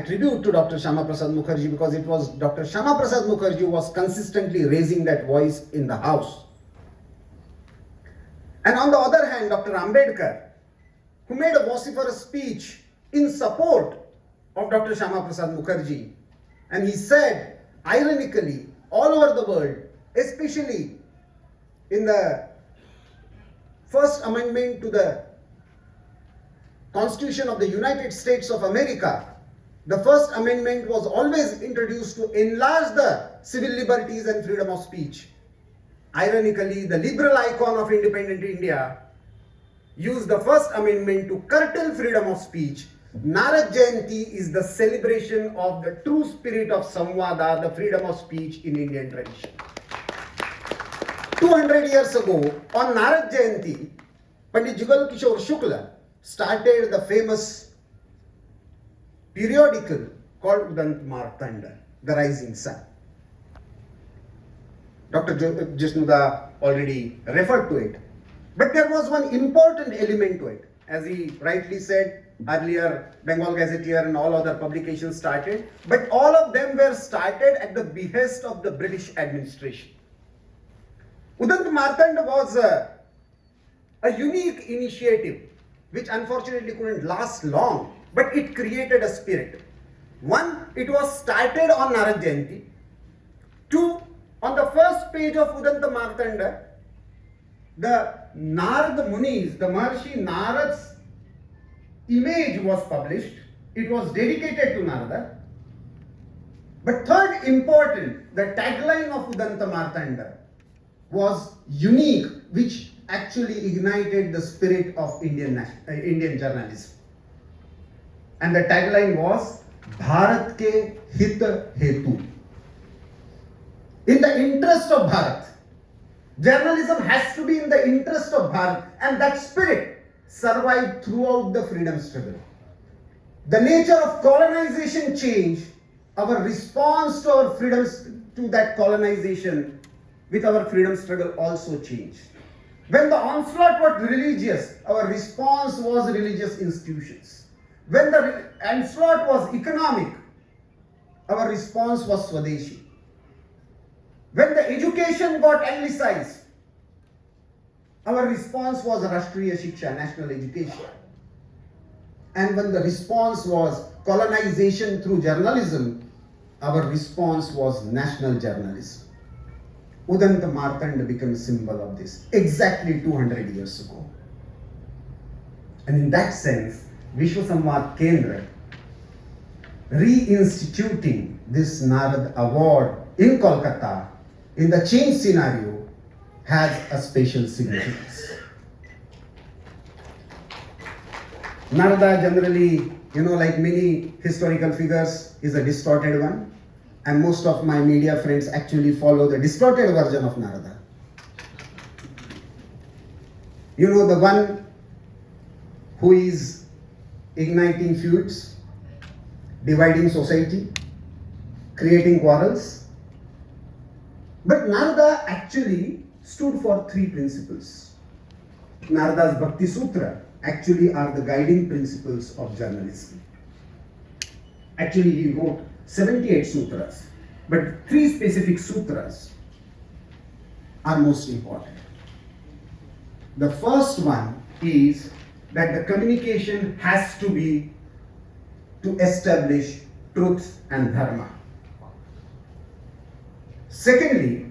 tribute to Dr. Shama Prasad Mukherjee because it was Dr. Shama Prasad Mukherjee who was consistently raising that voice in the House. And on the other hand, Dr. Ambedkar, who made a vociferous speech in support of Dr. Shama Prasad Mukherjee, and he said, ironically, all over the world, especially in the First Amendment to the Constitution of the United States of America, the First Amendment was always introduced to enlarge the civil liberties and freedom of speech. Ironically, the liberal icon of independent India used the First Amendment to curtail freedom of speech. Narad Jayanti is the celebration of the true spirit of Samvada, the freedom of speech in Indian tradition. 200 years ago, on Narad Jayanti, Pandit Jugal Kishore Shukla started the famous periodical called Udant Martanda, the rising sun. Dr. Jishnuda already referred to it. But there was one important element to it. As he rightly said, earlier Bengal Gazetteer and all other publications started, but all of them were started at the behest of the British administration. Udant Martanda was a unique initiative which unfortunately couldn't last long, but it created a spirit. One, it was started on Narad Jayanti. Two, on the first page of Udant Martanda, the Narad Munis, the Maharshi Narad's image was published. It was dedicated to Narada. But third important, the tagline of Udant Martanda was unique, which actually ignited the spirit of Indian journalism. And the tagline was Bharat ke hit hetu. In the interest of Bharat. Journalism has to be in the interest of Bharat, and that spirit survived throughout the freedom struggle. The nature of colonization changed. Our response to our freedoms, to that colonization with our freedom struggle also changed. When the onslaught was religious, our response was religious institutions. When the onslaught was economic, our response was Swadeshi. When the education got anglicized, our response was Rashtriya Shiksha, national education. And when the response was colonization through journalism, our response was national journalism. Udant Martanda became a symbol of this exactly 200 years ago. And in that sense, Vishwa Samvad Kendra reinstituting this Narad Award in Kolkata in the change scenario has a special significance. Narada generally, like many historical figures, is a distorted one. And most of my media friends actually follow the distorted version of Narada. The one who is igniting feuds, dividing society, creating quarrels. But Narada actually stood for three principles. Narada's Bhakti Sutra actually are the guiding principles of journalism. Actually, he wrote 78 sutras, but three specific sutras are most important. The first one is that the communication has to be to establish truth and dharma. Secondly,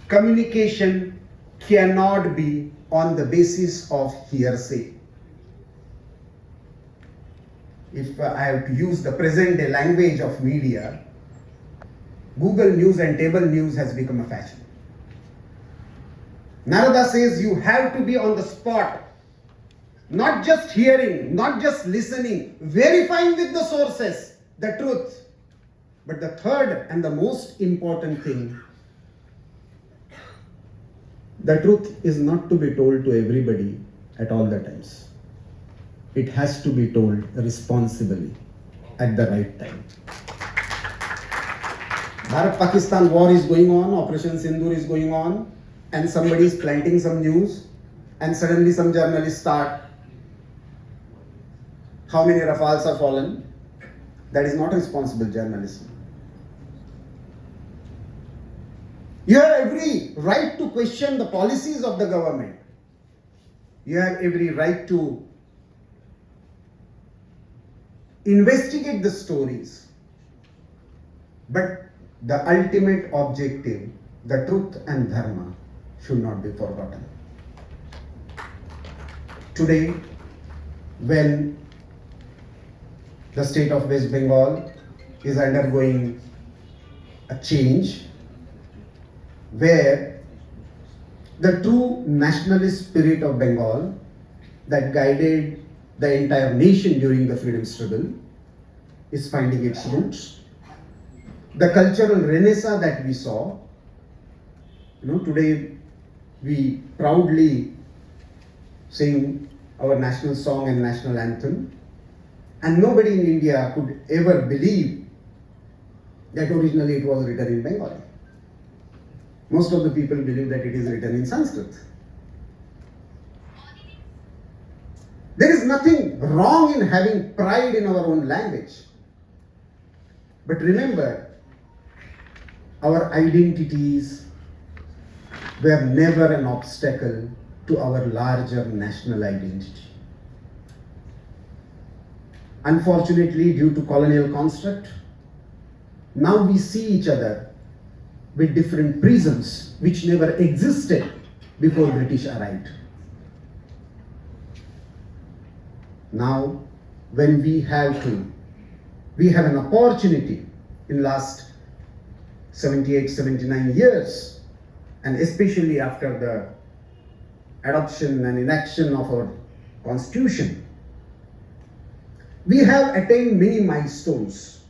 communication cannot be on the basis of hearsay. If I have to use the present day language of media, Google News and table news has become a fashion. Narada says you have to be on the spot, not just hearing, not just listening, verifying with the sources the truth. But the third and the most important thing, the truth is not to be told to everybody at all the times. It has to be told responsibly at the right time. Bharat-Pakistan war is going on, Operation Sindoor is going on, and somebody is planting some news, and suddenly some journalists start, how many Rafales are fallen? That is not responsible journalism. You have every right to question the policies of the government. You have every right to investigate the stories. But the ultimate objective, the truth and dharma, should not be forgotten. Today, when the state of West Bengal is undergoing a change, where the true nationalist spirit of Bengal that guided the entire nation during the freedom struggle is finding its roots. The cultural renaissance that we saw, today we proudly sing our national song and national anthem, and nobody in India could ever believe that originally it was written in Bengali. Most of the people believe that it is written in Sanskrit. There is nothing wrong in having pride in our own language. But remember, our identities were never an obstacle to our larger national identity. Unfortunately, due to colonial construct, now we see each other with different prisms which never existed before British arrived. Now, when we have an opportunity in last 78, 79 years, and especially after the adoption and enaction of our constitution, we have attained many milestones.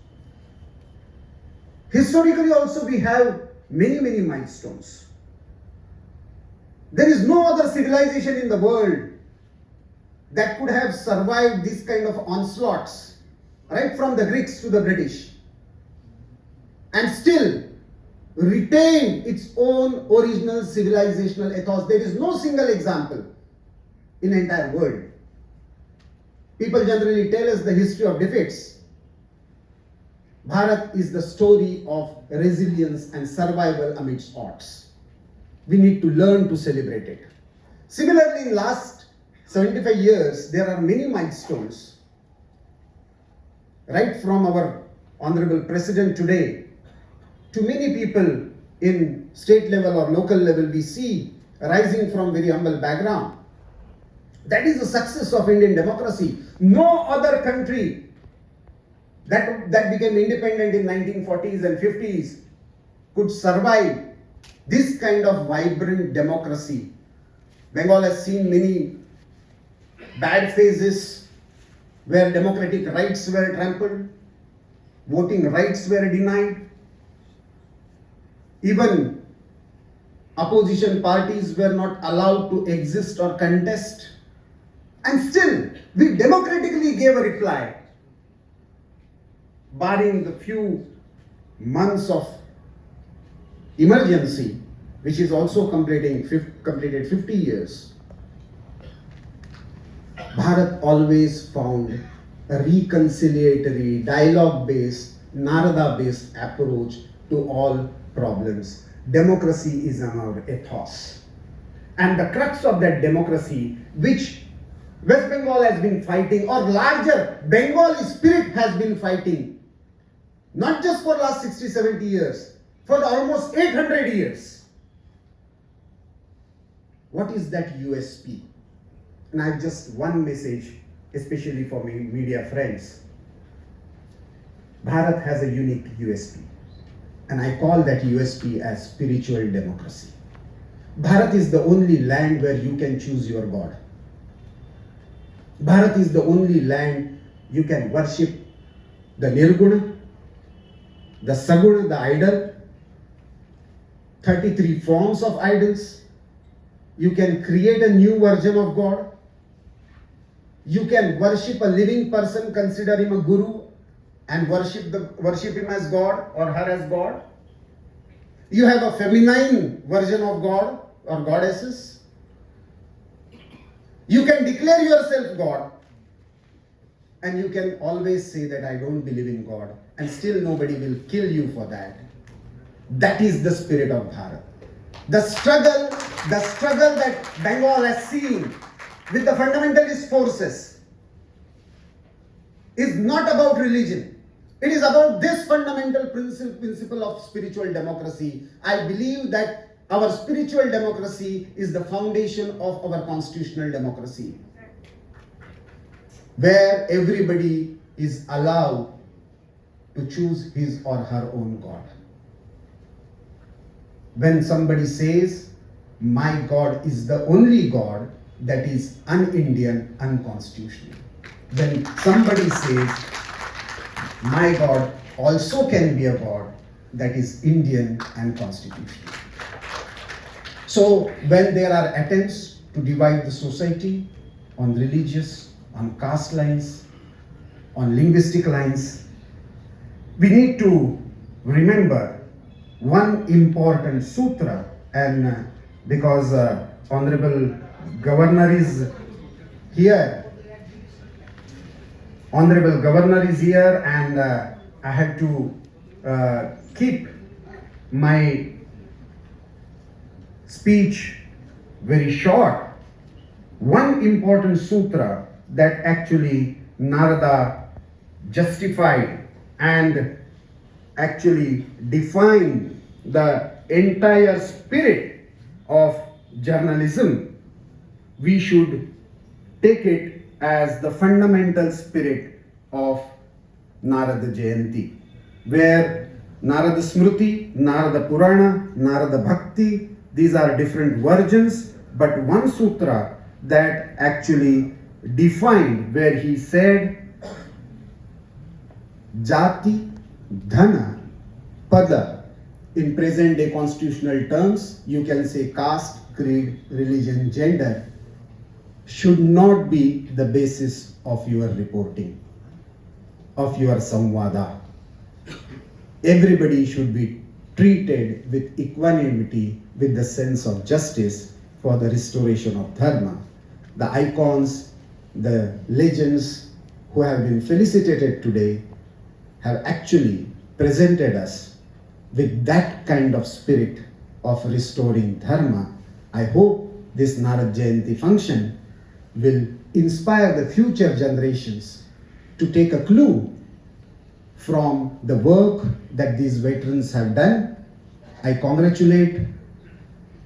Historically also we have many milestones. There is no other civilization in the world that could have survived this kind of onslaughts, right from the Greeks to the British, and still retain its own original civilizational ethos. There is no single example in the entire world. People generally tell us the history of defeats. Bharat is the story of resilience and survival amidst odds. We need to learn to celebrate it. Similarly, in last 75 years, there are many milestones. Right from our Honorable President today, to many people in state level or local level, we see rising from very humble background. That is the success of Indian democracy. No other country that became independent in 1940s and 50s could survive this kind of vibrant democracy. Bengal has seen many bad phases where democratic rights were trampled, voting rights were denied, even opposition parties were not allowed to exist or contest, and still we democratically gave a reply. Barring the few months of emergency, which is also completed 50 years, Bharat always found a reconciliatory, dialogue-based, Narada-based approach to all problems. Democracy is our ethos. And the crux of that democracy, which West Bengal has been fighting, or larger Bengali spirit has been fighting, not just for last 60, 70 years, for almost 800 years. What is that USP? And I have just one message, especially for my media friends. Bharat has a unique USP, and I call that USP as spiritual democracy. Bharat is the only land where you can choose your God. Bharat is the only land you can worship the Nirguna, the Saguna, the idol, 33 forms of idols. You can create a new version of God. You can worship a living person, consider him a guru, and worship him as God or her as God. You have a feminine version of God or goddesses. You can declare yourself God. and you can always say that I don't believe in God, and still nobody will kill you for that. That is the spirit of Bharat. The struggle that Bengal has seen with the fundamentalist forces is not about religion. It is about this fundamental principle of spiritual democracy. I believe that our spiritual democracy is the foundation of our constitutional democracy, where everybody is allowed to choose his or her own God. When somebody says, my God is the only God, that is un-Indian, unconstitutional. When somebody says, my God also can be a God, that is Indian and constitutional. So when there are attempts to divide the society on religious, on caste lines, on linguistic lines, we need to remember one important sutra, and because Honorable Governor is here, and I had to keep my speech very short. One important sutra that actually Narada justified and actually defined the entire spirit of journalism, we should take it as the fundamental spirit of Narada Jayanti, where Narada Smriti, Narada Purana, Narada Bhakti, these are different versions, but one sutra that actually defined, where he said, Jati, Dhana, Pada. In present day constitutional terms, you can say caste, creed, religion, gender should not be the basis of your reporting, of your samvada. Everybody should be treated with equanimity, with the sense of justice for the restoration of dharma. The icons, the legends who have been felicitated today have actually presented us with that kind of spirit of restoring dharma. I hope this Narad Jayanti function will inspire the future generations to take a clue from the work that these veterans have done. I congratulate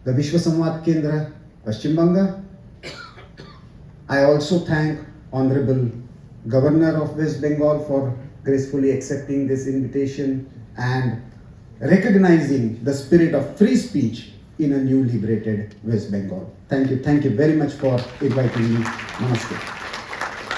the Vishwa Samvad Kendra, Paschim Banga. I also thank Honorable Governor of West Bengal for gracefully accepting this invitation and recognizing the spirit of free speech in a new liberated West Bengal. Thank you very much for inviting me. Namaste.